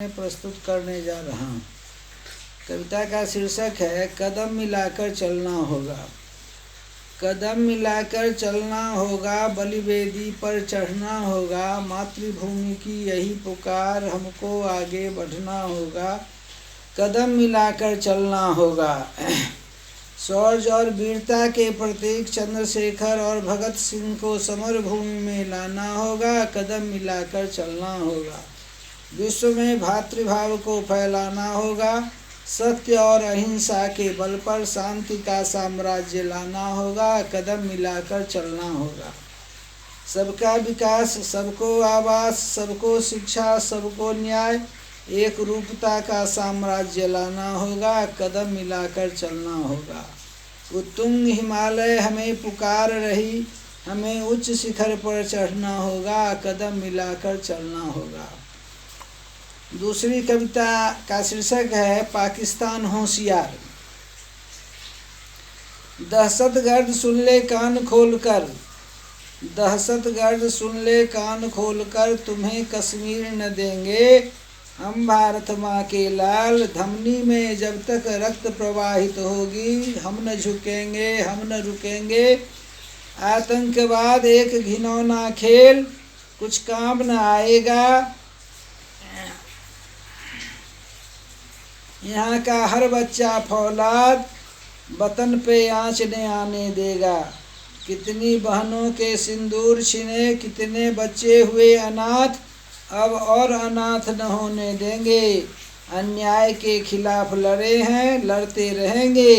मैं प्रस्तुत करने जा रहा हूँ। कविता का शीर्षक है कदम मिलाकर चलना होगा। कदम मिलाकर चलना होगा, बलिवेदी पर चढ़ना होगा, मातृभूमि की यही पुकार, हमको आगे बढ़ना होगा। कदम मिलाकर चलना होगा। शौर्य और वीरता के प्रतीक चंद्रशेखर और भगत सिंह को समर भूमि में लाना होगा। कदम मिलाकर चलना होगा। विश्व में भातृभाव को फैलाना होगा। सत्य और अहिंसा के बल पर शांति का साम्राज्य लाना होगा। कदम मिलाकर चलना होगा। सबका विकास, सबको आवास, सबको शिक्षा, सबको न्याय, एक रूपता का साम्राज्य लाना होगा। कदम मिलाकर चलना होगा। उत्तुंग हिमालय हमें पुकार रही, हमें उच्च शिखर पर चढ़ना होगा। कदम मिलाकर चलना होगा। दूसरी कविता का शीर्षक है पाकिस्तान होशियार। दहशतगर्द सुन ले कान खोलकर, दहशतगर्द सुन ले कान खोलकर, तुम्हें कश्मीर न देंगे हम भारत माँ के लाल। धमनी में जब तक रक्त प्रवाहित होगी, हम न झुकेंगे, हम न रुकेंगे। आतंकवाद एक घिनौना खेल, कुछ काम न आएगा। यहाँ का हर बच्चा फौलाद, वतन पे आँच न आने देगा। कितनी बहनों के सिंदूर छिने, कितने बच्चे हुए अनाथ, अब और अनाथ न होने देंगे। अन्याय के खिलाफ लड़े हैं, लड़ते रहेंगे।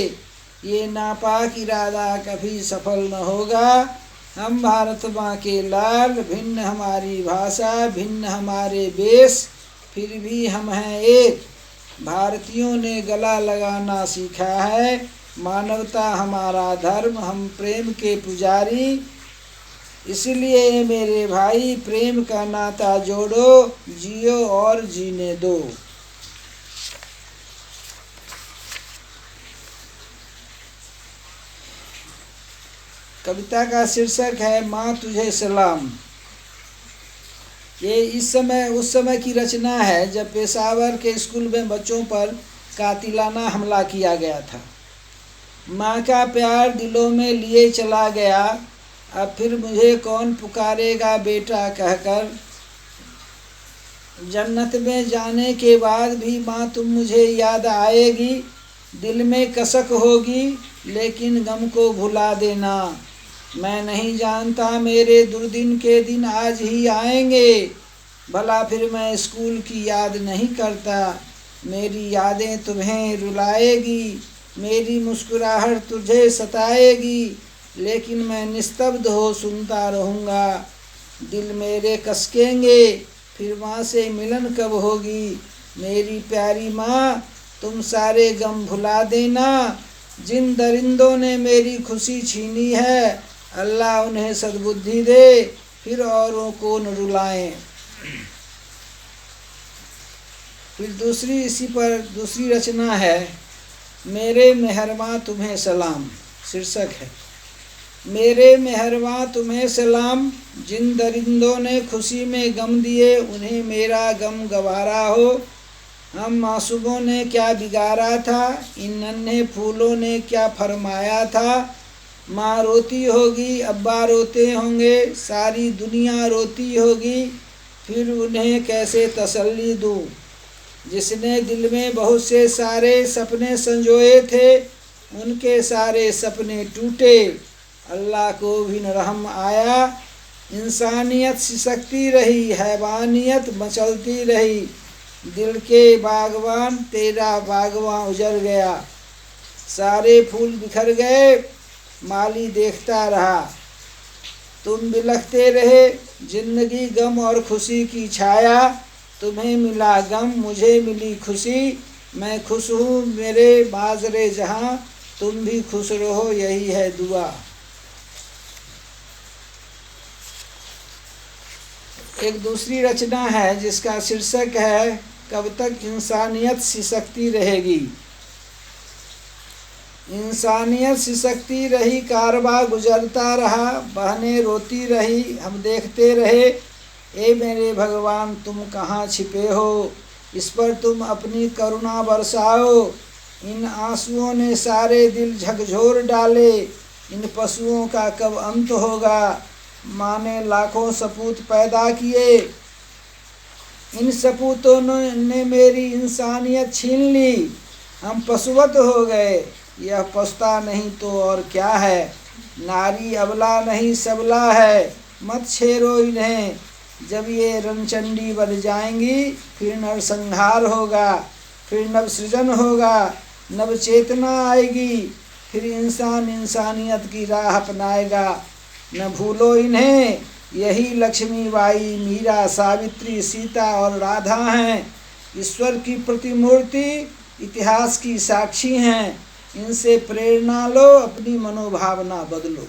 ये नापाक इरादा कभी सफल न होगा। हम भारत माँ के लाल, भिन्न हमारी भाषा, भिन्न हमारे वेश, फिर भी हम हैं एक। भारतीयों ने गला लगाना सीखा है, मानवता हमारा धर्म, हम प्रेम के पुजारी। इसलिए मेरे भाई प्रेम का नाता जोड़ो, जियो और जीने दो। कविता का शीर्षक है माँ तुझे सलाम। ये उस समय की रचना है जब पेशावर के स्कूल में बच्चों पर कातिलाना हमला किया गया था। माँ का प्यार दिलों में लिए चला गया, अब फिर मुझे कौन पुकारेगा बेटा कहकर। जन्नत में जाने के बाद भी माँ तुम मुझे याद आएगी। दिल में कसक होगी लेकिन गम को भुला देना। मैं नहीं जानता मेरे दुर्दिन के दिन आज ही आएंगे। भला फिर मैं स्कूल की याद नहीं करता। मेरी यादें तुम्हें रुलाएगी, मेरी मुस्कुराहट तुझे सताएगी। लेकिन मैं निस्तब्ध हो सुनता रहूँगा। दिल मेरे कसकेंगे, फिर माँ से मिलन कब होगी। मेरी प्यारी माँ तुम सारे गम भुला देना। जिन दरिंदों ने मेरी खुशी छीनी है, अल्लाह उन्हें सद्बुद्धि दे, फिर औरों को न रुलाएं। फिर दूसरी रचना है मेरे मेहरबां तुम्हें सलाम। शीर्षक है मेरे मेहरबां तुम्हें सलाम। जिन दरिंदों ने खुशी में गम दिए, उन्हें मेरा गम गवारा हो। हम मासूमों ने क्या बिगाड़ा था, इन नन्हे फूलों ने क्या फरमाया था। माँ रोती होगी, अब्बा रोते होंगे, सारी दुनिया रोती होगी, फिर उन्हें कैसे तसल्ली दूँ। जिसने दिल में बहुत से सारे सपने संजोए थे, उनके सारे सपने टूटे। अल्लाह को भी न रहम आया। इंसानियत सिसकती रही, हैवानियत मचलती रही। दिल के बागवान तेरा बागवान उजड़ गया। सारे फूल बिखर गए, माली देखता रहा। तुम बिलखते रहे, जिंदगी गम और खुशी की छाया। तुम्हें मिला गम, मुझे मिली खुशी। मैं खुश हूँ मेरे माजरे जहाँ, तुम भी खुश रहो यही है दुआ। एक दूसरी रचना है जिसका शीर्षक है कब तक इंसानियत सिसकती रहेगी। इंसानियत सिसकती रही, कारवां गुजरता रहा, बहनें रोती रही, हम देखते रहे। ए मेरे भगवान तुम कहाँ छिपे हो। इस पर तुम अपनी करुणा बरसाओ। इन आंसुओं ने सारे दिल झकझोर डाले। इन पशुओं का कब अंत होगा। माँ ने लाखों सपूत पैदा किए, इन सपूतों ने मेरी इंसानियत छीन ली। हम पशुवत हो गए, यह पछता नहीं तो और क्या है। नारी अबला नहीं सबला है, मत छेड़ो इन्हें। जब ये रणचंडी बन जाएंगी, फिर नरसंहार होगा, फिर नव सृजन होगा, नव चेतना आएगी, फिर इंसान इंसानियत की राह अपनाएगा। न भूलो इन्हें, यही लक्ष्मीबाई, मीरा, सावित्री, सीता और राधा हैं। ईश्वर की प्रतिमूर्ति इतिहास की साक्षी हैं। इनसे प्रेरणा लो, अपनी मनोभावना बदलो।